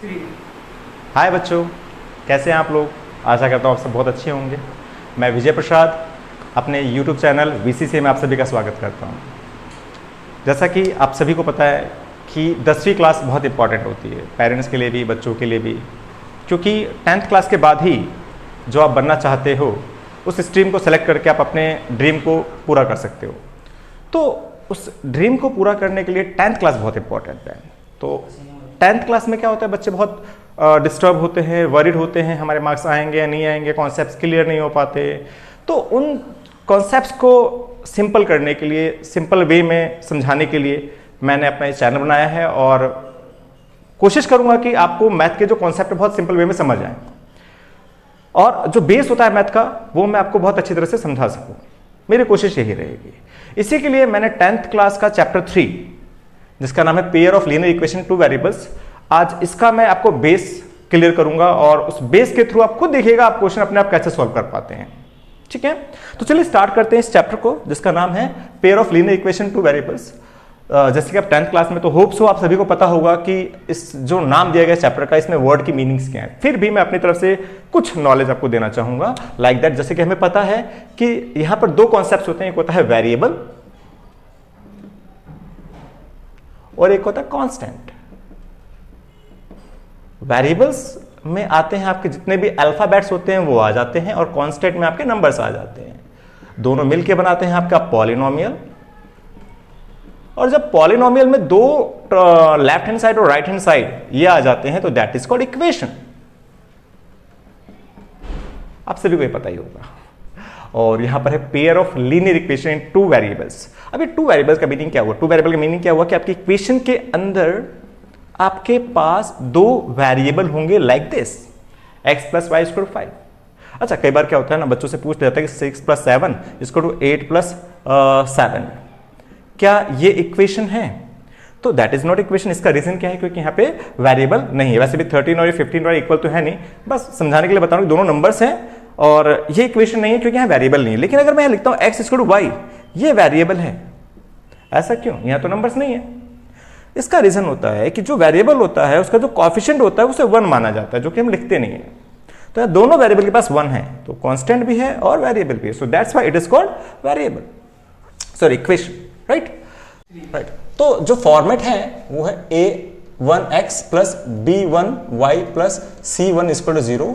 हाय बच्चों, कैसे हैं आप लोग। आशा करता हूँ आप सब बहुत अच्छे होंगे। मैं विजय प्रसाद अपने यूट्यूब चैनल वीसीसी में आप सभी का स्वागत करता हूँ। जैसा कि आप सभी को पता है कि 10वीं क्लास बहुत इंपॉर्टेंट होती है पेरेंट्स के लिए भी, बच्चों के लिए भी, क्योंकि 10th क्लास के बाद ही जो आप बनना चाहते हो उस स्ट्रीम को सेलेक्ट करके आप अपने ड्रीम को पूरा कर सकते हो। तो उस ड्रीम को पूरा करने के लिए 10th क्लास बहुत इंपॉर्टेंट है। तो 10th क्लास में क्या होता है, बच्चे बहुत डिस्टर्ब होते हैं, वरीड होते हैं, हमारे मार्क्स आएंगे या नहीं आएंगे, कॉन्सेप्ट्स क्लियर नहीं हो पाते। तो उन कॉन्सेप्ट्स को सिंपल करने के लिए, सिंपल वे में समझाने के लिए मैंने अपना ये चैनल बनाया है और कोशिश करूंगा कि आपको मैथ के जो कॉन्सेप्ट बहुत सिंपल वे में समझ आए और जो बेस होता है मैथ का वो मैं आपको बहुत अच्छी तरह से समझा सकूं। मेरी कोशिश यही रहेगी। इसी के लिए मैंने 10th क्लास का चैप्टर 3 जिसका नाम है pair of linear equation two variables, आज इसका मैं आपको बेस क्लियर करूंगा और उस बेस के थ्रू आप खुद देखिएगा आप क्वेश्चन अपने आप कैसे सॉल्व कर पाते हैं। ठीक है, तो चलिए स्टार्ट करते हैं इस चैप्टर को जिसका नाम है pair of linear equation two variables. जैसे कि आप 10th क्लास में तो होप्स हो आप सभी को पता होगा कि इस जो नाम दिया गया चैप्टर का, इसमें वर्ड की मीनिंग्स क्या है। फिर भी मैं अपनी तरफ से कुछ नॉलेज आपको देना चाहूंगा लाइक दैट। जैसे कि हमें पता है कि यहां पर दो कॉन्सेप्ट होते हैं, एक होता है वेरिएबल और एक होता है कांस्टेंट। वेरिएबल्स में आते हैं आपके जितने भी अल्फाबेट्स होते हैं वो आ जाते हैं और कांस्टेंट में आपके नंबर्स आ जाते हैं। दोनों मिलके बनाते हैं आपका पॉलिनोमियल। और जब पॉलिनोमियल में दो लेफ्ट हैंड साइड और राइट हैंड साइड ये आ जाते हैं तो दैट इज कॉल्ड इक्वेशन। आप सभी को ये पता ही होगा। और यहां पर है pair of linear equation in two variables. अभी टू वेरिएबल्स का मीनिंग क्या हुआ? टू वेरिएबल का मीनिंग क्या हुआ कि आपकी इक्वेशन के अंदर आपके पास दो वेरिएबल होंगे like this, x plus y equal to 5। अच्छा, कई बार क्या होता है ना, बच्चों से पूछ लेता है कि 6 प्लस 7 इक्वल टू 8 प्लस 7, क्या ये इक्वेशन है? तो दैट इज नॉट इक्वेशन। इसका रीजन क्या है? क्योंकि यहाँ पे वेरिएबल नहीं है। वैसे भी 13 और 15 और इक्वल तो है नहीं, बस समझाने के लिए बता रहा हूं दोनों नंबर्स हैं और ये इक्वेशन नहीं है क्योंकि यहाँ वेरिएबल नहीं है। लेकिन अगर मैं लिखता हूं x इक्वल टू वाई, ये वेरिएबल है। ऐसा क्यों? यहाँ तो नंबर्स नहीं है। इसका रीजन होता है कि जो वेरिएबल होता है उसका जो कोएफिशिएंट होता है उसे 1 माना जाता है, जो कि हम लिखते नहीं है। तो यहाँ दोनों वेरिएबल के पास 1 है, तो कांस्टेंट भी है और वेरिएबल भी है। So that's why it is called variable, sorry equation, right. तो जो फॉर्मेट है वो है a1x plus b1y plus c1 equal to 0,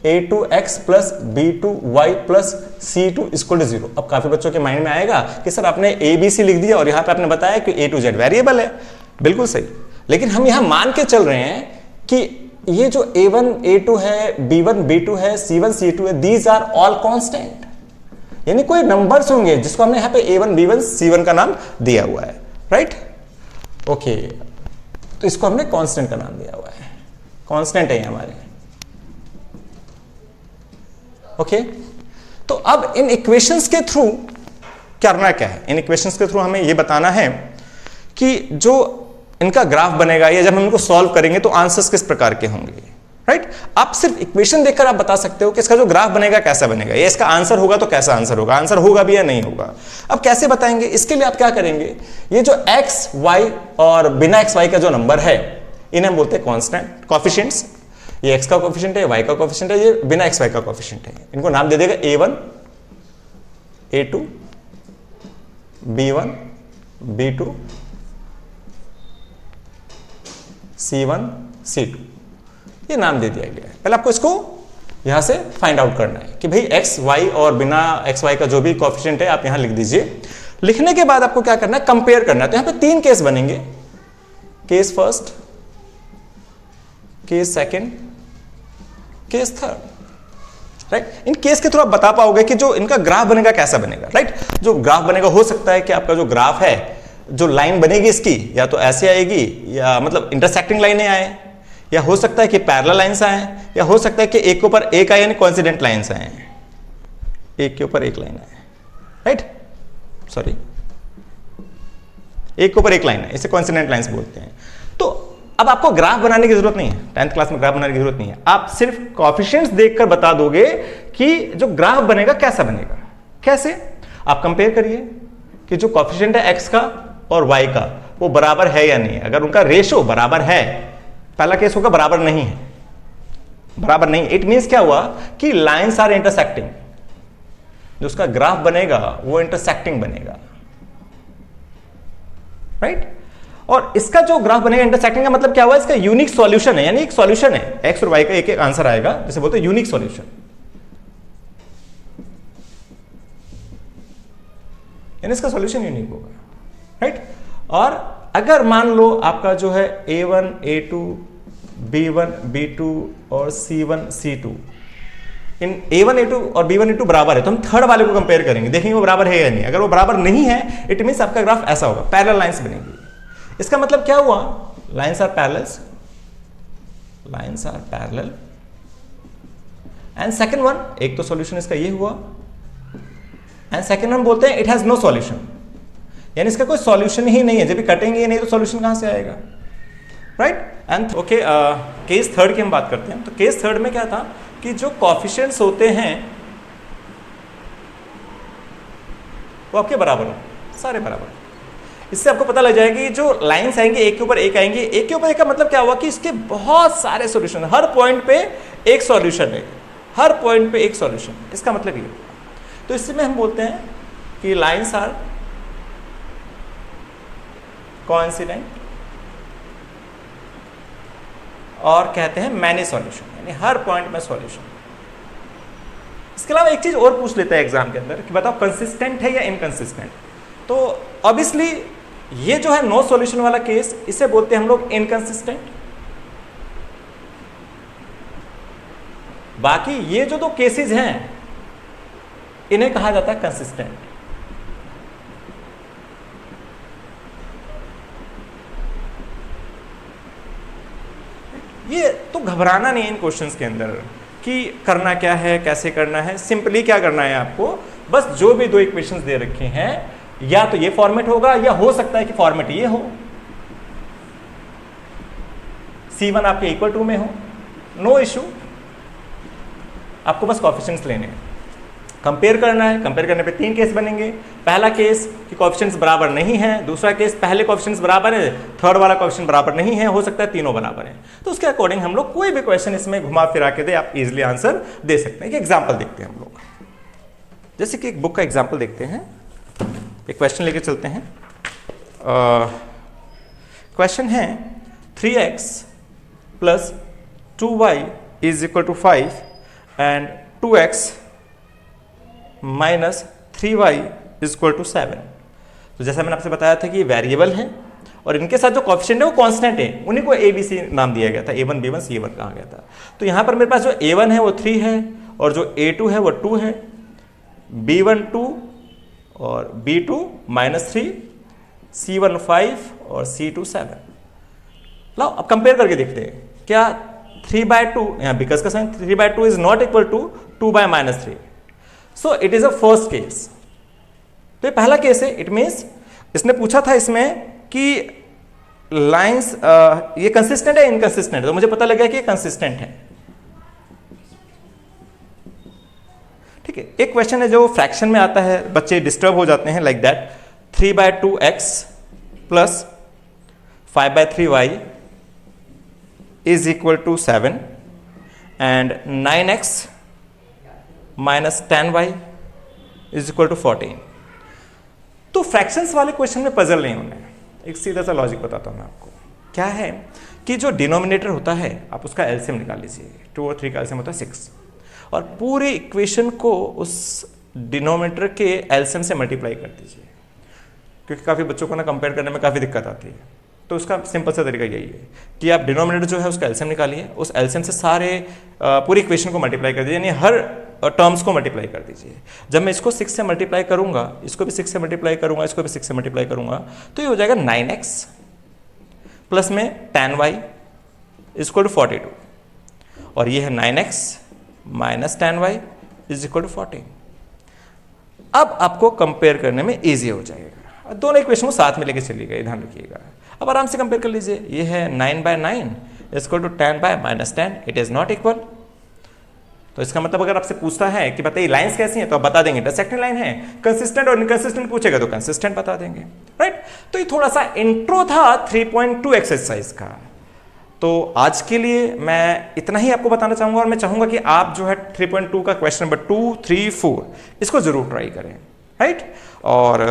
a2x plus b2y plus c2 equal to 0। अब काफी बच्चों के माइंड में आएगा कि सर आपने a b c लिख दिया और यहां पे आपने बताया कि a to z वेरिएबल है। बिल्कुल सही, लेकिन हम यहां मान के चल रहे हैं कि ये जो a1 a2 है, b1 b2 है, c1 c2 है, दीज आर ऑल कांस्टेंट। यानी कोई नंबर्स होंगे जिसको हमने यहां पे a1 b1 c1 का नाम दिया हुआ है, राइट। ओके, तो इसको हमने कांस्टेंट का नाम दिया हुआ है, कांस्टेंट है हमारे। ओके, तो अब इन इक्वेशंस के थ्रू करना क्या है? इन इक्वेशंस के थ्रू हमें यह बताना है कि जो इनका ग्राफ बनेगा या जब हम इनको सॉल्व करेंगे तो आंसर्स किस प्रकार के होंगे, राइट। आप सिर्फ इक्वेशन देखकर आप बता सकते हो कि इसका जो ग्राफ बनेगा कैसा बनेगा, या इसका आंसर होगा तो कैसा आंसर होगा, आंसर होगा भी या नहीं होगा। अब कैसे बताएंगे? इसके लिए आप क्या करेंगे, ये जो x y और बिना x y का जो नंबर है इन्हें हम बोलते हैं कांस्टेंट कोएफिशिएंट्स। ये x का कोएफिशिएंट है, y का कोएफिशिएंट है, ये बिना x y का कोएफिशिएंट है। इनको नाम दे देगा a1 a2 b1 b2 c1 c2, ये नाम दे दिया गया है। पहले आपको इसको यहां से फाइंड आउट करना है कि भाई x y और बिना x y का जो भी कोएफिशिएंट है आप यहां लिख दीजिए। लिखने के बाद आपको क्या करना है, कंपेयर करना है। तो यहां पे 3 केस बनेंगे, case first, case second, case third, right. In case के थ्रू आप बता पाओगे कि जो इनका ग्राफ बनेगा कैसा बनेगा, राइट। जो ग्राफ बनेगा, हो सकता है कि आपका जो ग्राफ है, जो लाइन बनेगी इसकी या तो ऐसे आएगी या मतलब इंटरसेक्टिंग लाइनें आए, या हो सकता है कि पैरेलल लाइंस आए, या हो सकता है कि एक के ऊपर एक आए यानी कोइंसिडेंट लाइंस आए, एक के ऊपर एक लाइन आए, राइट, सॉरी एक के ऊपर एक लाइन है, इसे कोइंसिडेंट लाइंस बोलते हैं। तो अब आपको ग्राफ बनाने की जरूरत नहीं है, 10th क्लास में ग्राफ बनाने की जरूरत नहीं है। आप सिर्फ कोएफिशिएंट्स देखकर बता दोगे कि जो ग्राफ बनेगा कैसा बनेगा। कैसे? आप कंपेयर करिए कि जो कोएफिशिएंट है x का और y का वो बराबर है या नहीं है। अगर उनका रेशो बराबर है पहला केस होगा बराबर नहीं है, बराबर नहीं। इट मीन्स क्या हुआ कि लाइंस आर इंटरसेक्टिंग, जो उसका ग्राफ बनेगा वो इंटरसेक्टिंग बनेगा, राइट। और इसका जो ग्राफ बनेगा इंटरसेक्टिंग का मतलब क्या हुआ, इसका यूनिक सॉल्यूशन है, यानी एक सॉल्यूशन है, एक्स और वाई का एक एक आंसर आएगा, जिसे बोलते हैं यूनिक सॉल्यूशन, यानी इसका सॉल्यूशन यूनिक होगा, राइट। और अगर मान लो आपका जो है A1, A2, B1, B2 और C1, C2, इन A1, A2 और B1, A2 बराबर है, तो हम थर्ड वाले को कंपेयर करेंगे, देखेंगे वो बराबर है या नहीं। अगर वो बराबर नहीं है, इट मींस आपका ग्राफ ऐसा होगा, पैरेलल लाइंस बनेगी। इसका मतलब क्या हुआ, lines are parallels, lines are parallel. And second one, एक तो सॉल्यूशन इसका ये हुआ, एंड सेकंड वन बोलते हैं इट हैज नो सॉल्यूशन, यानी इसका कोई सॉल्यूशन ही नहीं है। जब भी कटेंगे ही नहीं तो सॉल्यूशन कहां से आएगा, right. And okay, case third की हम बात करते हैं। तो केस थर्ड में क्या था कि जो कोएफिशिएंट्स होते हैं वो आपके बराबर हो, सारे बराबर। इससे आपको पता लग जाएगा कि जो लाइंस आएंगे एक के ऊपर एक आएंगे, एक के ऊपर एक का मतलब क्या हुआ कि इसके बहुत सारे सॉल्यूशन, हर पॉइंट पे एक सॉल्यूशन है, हर पॉइंट पे एक सॉल्यूशन, इसका मतलब ये। तो इससे में हम बोलते हैं कि लाइंस आर कोइंसिडेंट, और कहते हैं मैनी सॉल्यूशन, यानी हर पॉइंट में सॉल्यूशन। इसके अलावा एक चीज और पूछ लेता है एग्जाम के अंदर कि बताओ कंसिस्टेंट है या इनकंसिस्टेंट। तो ऑब्वियसली ये जो है नो सॉल्यूशन वाला केस, इसे बोलते हैं हम लोग इनकंसिस्टेंट। बाकी ये जो दो केसेस हैं इन्हें कहा जाता है कंसिस्टेंट। ये तो घबराना नहीं है इन क्वेश्चंस के अंदर कि करना क्या है, कैसे करना है। सिंपली क्या करना है आपको, बस जो भी दो इक्वेशंस दे रखे हैं, या तो ये फॉर्मेट होगा या हो सकता है कि फॉर्मेट ये हो, C1 आपके इक्वल टू में हो, नो इशू। आपको बस कोएफिशिएंट्स लेने हैं, कंपेयर करना है। कंपेयर करने पे तीन केस बनेंगे। पहला केस कि कोएफिशिएंट्स बराबर नहीं है, दूसरा केस पहले कोएफिशिएंट्स बराबर है, थर्ड वाला कोएफिशिएंट बराबर नहीं है, हो सकता है तीनों बराबर है। तो उसके अकॉर्डिंग हम लोग कोई भी क्वेश्चन इसमें घुमा फिरा के दे, आप इजीली आंसर दे सकते हैं। एक एग्जांपल देखते हैं हम लोग, जैसे कि एक बुक का एग्जांपल देखते हैं। एक क्वेश्चन लेके चलते हैं। क्वेश्चन है 3x + 2y = 5 and 2x - 3y = 7। तो जैसा मैंने आपसे बताया था कि ये वेरिएबल है और इनके साथ जो कोएफिशिएंट है वो कांस्टेंट है, उन्हीं को ABC नाम दिया गया था, A1, B1, C1 कहा गया था। तो यहां पर मेरे पास जो A1 है वो 3 है, और जो A2 है वो 2 है, B1 2 और B2 -3, C1 5 और C2 7। लो अब कंपेयर करके देखते हैं, क्या 3/2, यहाँ बिकॉज का sign 3/2 is not equal to 2/-3, so it is a first case. तो ये पहला केस है। इट मीन्स इसने पूछा था इसमें कि लाइंस ये कंसिस्टेंट है इनकंसिस्टेंट है, तो मुझे पता लगा कि ये कंसिस्टेंट है। ठीक है, एक क्वेश्चन है जो फ्रैक्शन में आता है, बच्चे डिस्टर्ब हो जाते हैं like that, 3/2x + 5/3y = 7 and 9x - 10y = 14। तो फ्रैक्शंस वाले क्वेश्चन में पजल नहीं होना है। एक सीधा सा लॉजिक बताता हूं मैं आपको। क्या है कि जो डिनोमिनेटर होता है आप उसका एलसीएम निकाल लीजिए। 2 और 3 का एलसीएम होता है 6, और पूरी इक्वेशन को उस डिनोमिनेटर के एलसीएम से मल्टीप्लाई कर दीजिए, क्योंकि काफ़ी बच्चों को ना कंपेयर करने में काफ़ी दिक्कत आती है। तो उसका सिंपल सा तरीका यही है कि आप डिनोमिनेटर जो है उसका एलसीएम निकालिए, उस एलसीएम से सारे पूरी इक्वेशन को मल्टीप्लाई कर दीजिए, यानी हर टर्म्स को मल्टीप्लाई कर दीजिए। जब मैं इसको 6 से मल्टीप्लाई करूंगा, इसको भी 6 से मल्टीप्लाई करूंगा, इसको भी 6 से मल्टीप्लाई करूंगा, तो ये हो जाएगा 9x प्लस में 10y = 42, और ये है 9x - 10y = 14। अब आपको कंपेयर करने में ईजी हो जाएगा। दोनों इक्वेशन को साथ में लेके चलिएगा, ध्यान रखिएगा। अब आराम से कंपेयर कर लीजिए। ये है 9/9 = 10/-10, इट इज नॉट इक्वल। तो इसका मतलब अगर आपसे पूछता है कि बताइए लाइंस कैसी हैं, तो आप बता देंगे इंटरसेक्टिंग लाइन है। कंसिस्टेंट और इनकंसिस्टेंट पूछेगा तो कंसिस्टेंट बता देंगे, राइट। तो ये थोड़ा सा इंट्रो था 3.2 एक्सरसाइज का। तो आज के लिए मैं इतना ही आपको बताना चाहूंगा, और मैं चाहूंगा कि आप जो है 3.2 का क्वेश्चन नंबर 2, 3, 4 इसको जरूर ट्राई करें, राइट। और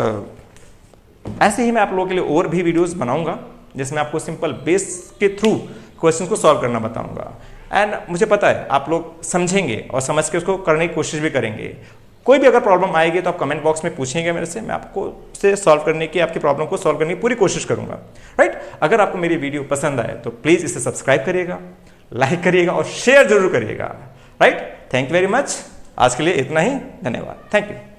ऐसे ही मैं आप लोगों के लिए और भी वीडियोस बनाऊंगा जिसमें आपको सिंपल बेस के थ्रू क्वेश्चन को सॉल्व करना बताऊंगा। एंड मुझे पता है आप लोग समझेंगे और समझ के उसको करने की कोशिश भी करेंगे। कोई भी अगर प्रॉब्लम आएगी तो आप कमेंट बॉक्स में पूछेंगे मेरे से, मैं आपको से सॉल्व करने की, आपकी प्रॉब्लम को सॉल्व करने की पूरी कोशिश करूंगा, राइट। अगर आपको मेरी वीडियो पसंद आए तो प्लीज इसे सब्सक्राइब करिएगा, लाइक करिएगा और शेयर जरूर करिएगा, right. Thank you very much. आज के लिए इतना ही, धन्यवाद, थैंक यू।